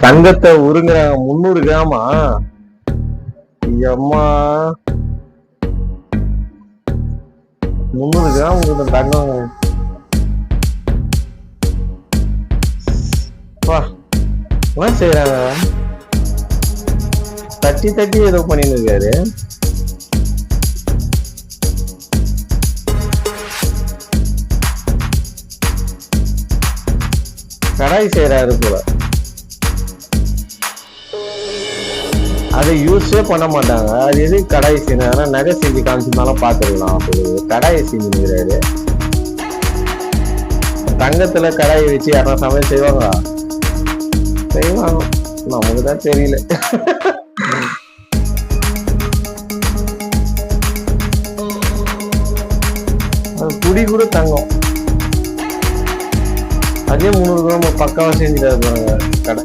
தங்கத்தை உருங்குறாங்க 300 கிராமா. அம்மா 300 கிராம் தங்கம். என்ன செய்யறாங்க? தட்டி தட்டி ஏதோ பண்ணிட்டு இருக்காரு. கடாய் செய்யறாரு போல. அதை யூஸே பண்ண மாட்டாங்க. அது எது கடாய் செய்யணும்? நகை செஞ்சு காமிச்சிருந்தாலும் பாத்துக்கலாம். கடாயை செஞ்சுக்கிறாரு. தங்கத்துல கடாயை வச்சு யாரும் சமையல் செய்வாங்க? செய்வாங்க, நமக்குதான் தெரியல. குடி கூட தங்கம். அதே 300 கிராம் பக்காவா செஞ்சுட்டாரு பாருங்க கடை.